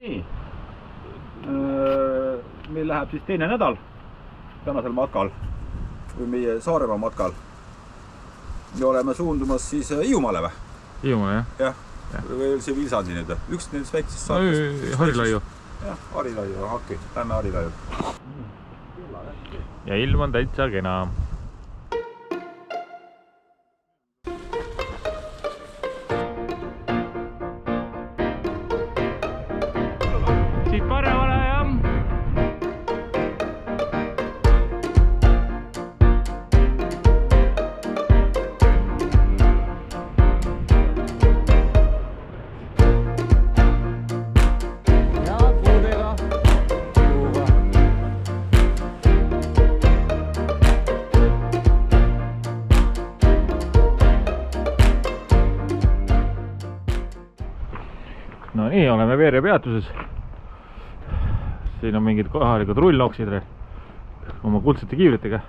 Meil läheb siis teine nädal tänasel matkal või meie Saaremaa matkal. Me oleme suundumas siis Hiiumaale või? Hiiumaale, jah? Jah, või see Vilsandi nüüd. Üks nendest väiksest saartest. Harilaiu. Jah, Harilaiu, okei. Lähme Harilaiu. Ja ilm on täitsa kena. Siit paremale, jah. No nii, oleme Veere peatuses. Siin on mingid kohalikud rullnoksid oma kuldsete kiivritega.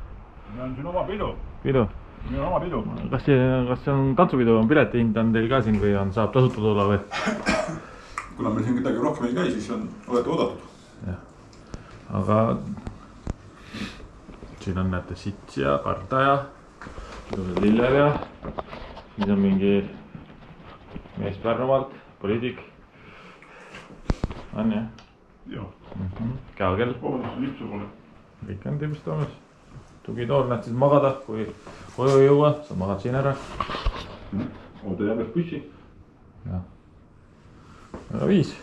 Meil on siin oma pidu. Pidu? Meil on oma pidu. Kas see on tantsupidu, on piletihind on teil ka siin või saab tasuta tulla või? Kuna meil siin midagi rohkem ei käi, siis olete oodatud. Ja. Aga siin on näete sits ja parda ja lilled ja siis on mingi mees Pärnumaalt, poliitik. On jah? Joo. Käokell. Vabandust, lipsu pole. Kõik on tüüpist olemas. Tugitool, näed siis magada, kui koju ei jõua, sa magad siin ära. Oota jääb püssi. Ja. Aga 5.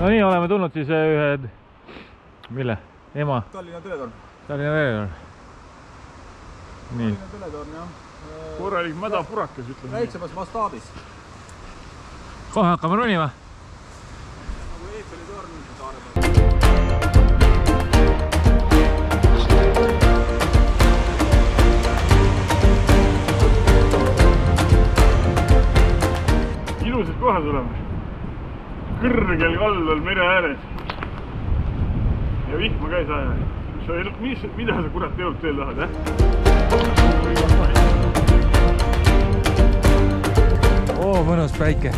No nii, oleme tulnud siis ühed, mille? Ema? Tallinna Teletorn. Tallinna Teletorn. Nii. Tallinna Teletorn, jah. Korralik mädapurakas, ütleme. Väiksemas mastaabis. Kohe hakkame ronima. Nagu Eiffeli torn Saaremaa. Ilusad kohad oleme. Kõrgel kallal mere ääres. Ja vihma käis aja. Mida sa kurat teolt veel tahad, jah? Oo, mõnus päike.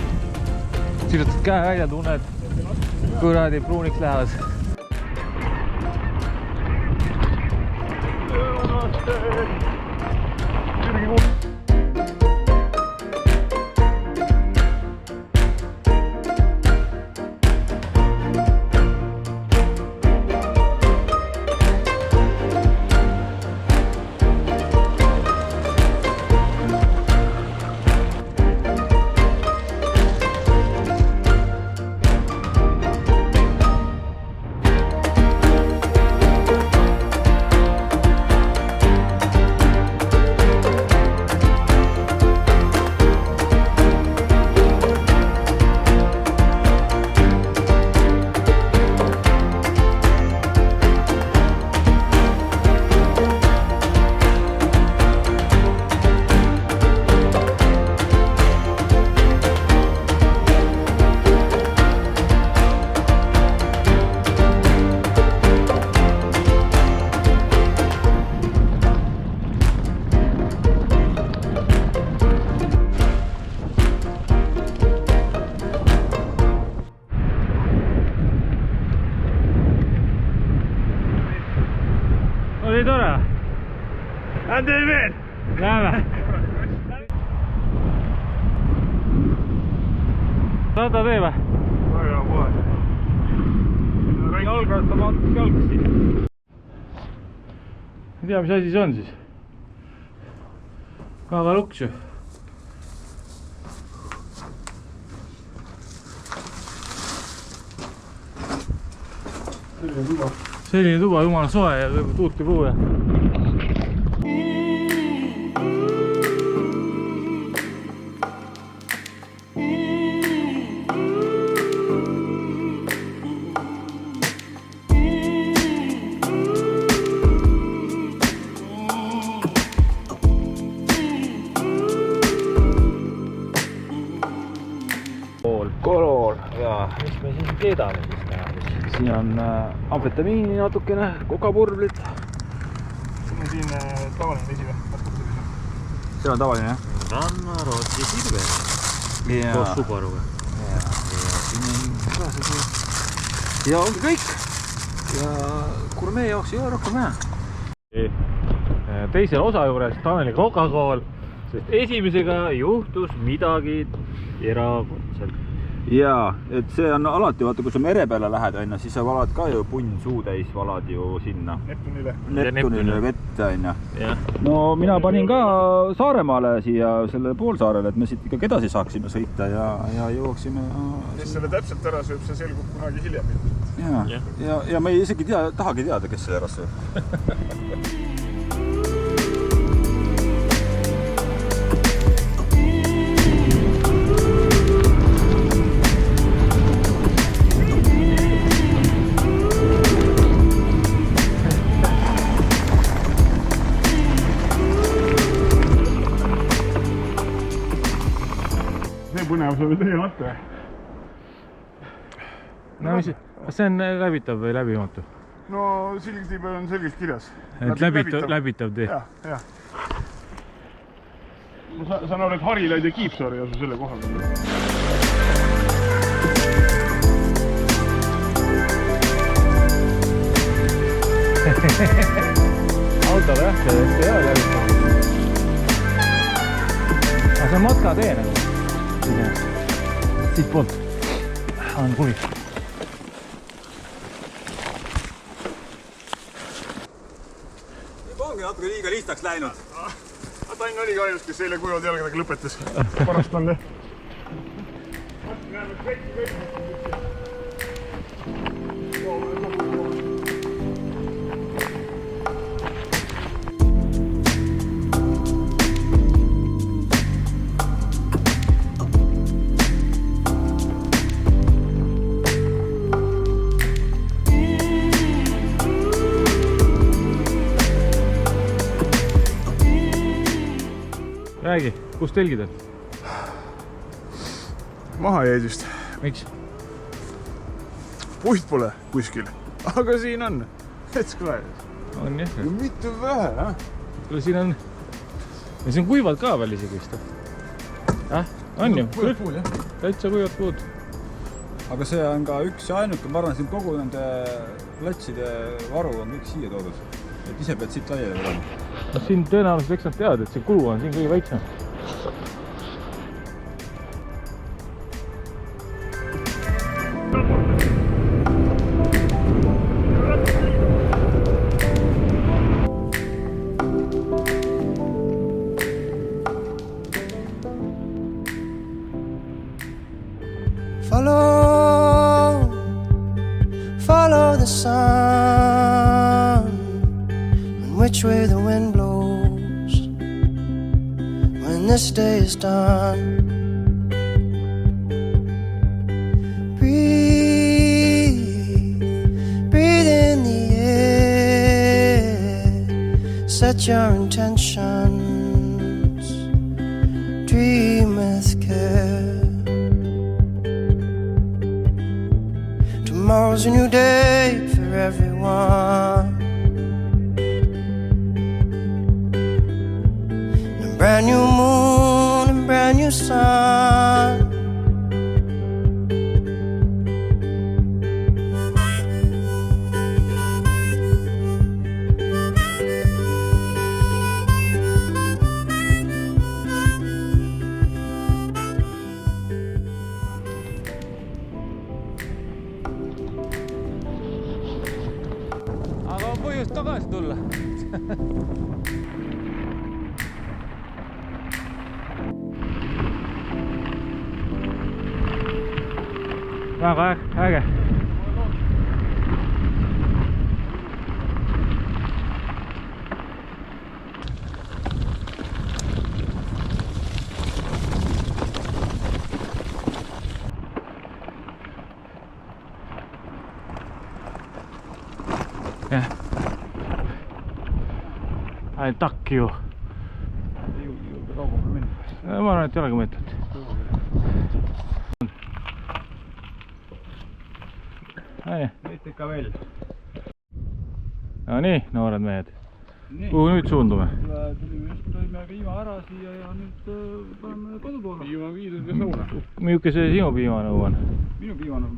Sirutad käe välja, tunned, kuradi pruuniks lähevad. Oli tore? Tee veel! Läheme! Rada tee või? Väga poole. Jalgratta jalgsi. Ei tea, mis asi see on siis? Väga luks ju. Selline tuba, jumala soe ja tuult ei puu ja. Kolol ja mis me siis keedame siis täna? siin on amfetamiini natukene, kokapurvlit. Siin tavaline vesi või? See on tavaline, jah? Rannarootsi sirve koos Subaruga. Ja siin on ka see. Ja ongi kõik. Ja gurmee jaoks ei ole rohkem vähe. Teisel osa juures Taneli Coca-Cola, sest esimesega juhtus midagi erakordselt. Jaa, et see on alati, vaata, kui sa mere peale lähed, siis sa valad ka ju punn suutäis, valad ju sinna. Neptunile vett, on ju. No mina panin ka Saaremaale siia selle poolsaarele, et me siit ikkagi edasi saaksime sõita ja jõuaksime. Kes selle täpselt ära sööb, see selgub kunagi hiljem. Ja me ei isegi tahagi teada, kes selle ära sööb. Põnev, see veel tegemata. No see on läbitav või läbimatu? No silgti peal on selgelt kirjas. Et läbitav tee? Jah. Ma saan aru, et Harilaid ja Kiipsaar ei asu selle koha peal. Autole jah, see ei ole läbitav. Aga see on matkatee nagu. Siit poolt on huvi. Juba ongi natuke liiga lihtsaks läinud. Tann oli ka just, kes eile kujud jalgadega lõpetas. Parast on jah. Räägi, kus telgid on? Maha jäid just. Miks? Puht pole kuskil, aga siin on. Let's go. On jah. Mitte vähe, jah? Siin on... Ja siin on kuivad ka veel isegi vist. On ju? Puud, jah. Täitsa kuivad puud. Aga see on ka üks ja ainuke, ma arvan, siin kogu nende platside varu on kõik siia toodud. Et ise pead siit laiali võtama. No siin tõenäoliselt eks nad teavad, et see kulu on siin kõige väiksem. Follow the sun, and which way the wind blows when this day is done. Breathe in the air, set your intentions, dream with care. Tomorrow's a new day for everyone, and a brand new moon and brand new sun. Aga on põhjust tagasi tulla. Väga äge. Jah. Ainult takki ju. Ma arvan, et ei olegi mõtet. ikka veel. No nii, noored mehed. Kuhu nüüd suundume? Tulime just, tõime piima ära siia ja nüüd paneme kodu poole. Piima viidud ja sauna. Milline see sinu piimanõu on? Minu piimanõu.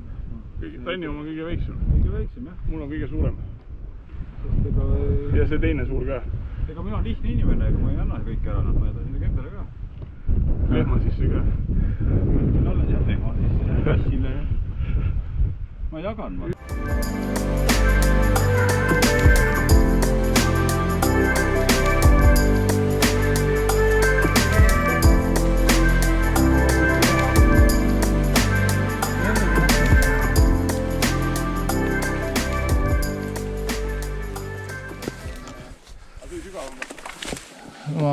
Tanni oma kõige väiksem. Kõige väiksem, jah. Mul on kõige suurem. Ja see teine suur ka. Ega mina on lihtne inimene, ega ma ei anna kõik ära, ma jätan sinna kendale ka. Lehma sisse ka. Alles jah, lehma sisse, kassile. Ma jagan ma.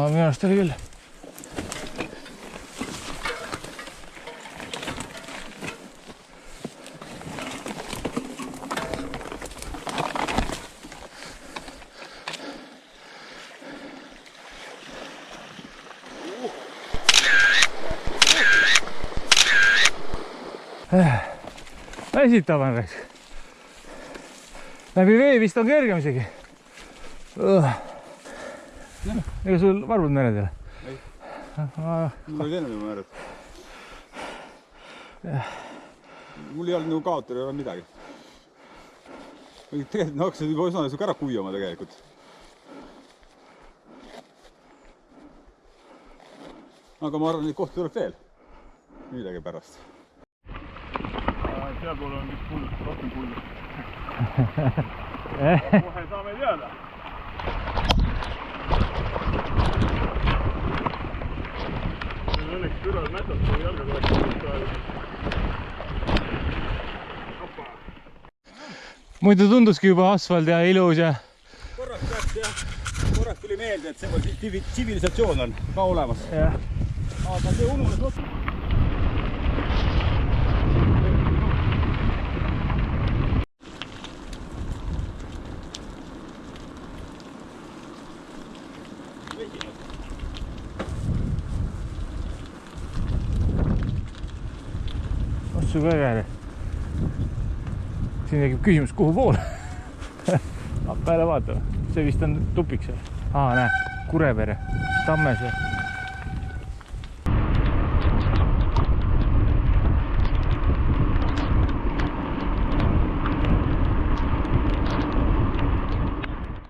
Minu arust oli küll. Väsitav on raisk. Läbi vee vist on kergem isegi. Ega sul varvud mered ei ole? Ei. Mul oli enne mered. Mul ei olnud nagu kaotada, ei ole midagi. Tegelikult ma hakkasin juba osana ära kuiama tegelikult. Aga ma arvan, et kohti tuleb veel. Midagi pärast. Sealpool on vist pull, rohkem pulli. Kohe saame teada. Õnneks pürad mätad, kui jalga tuleks. Muidu tunduski juba asfalt ja ilus ja... Korraks peaks jah. Korraks tuli meelde, et see tsivilisatsioon on ka olemas. Aga see ununes otsa. Otsu ka käele. Siin tekib küsimus, kuhu poole? Peale vaatame. See vist on tupik seal. Näe, Kurevere, Tammes ja...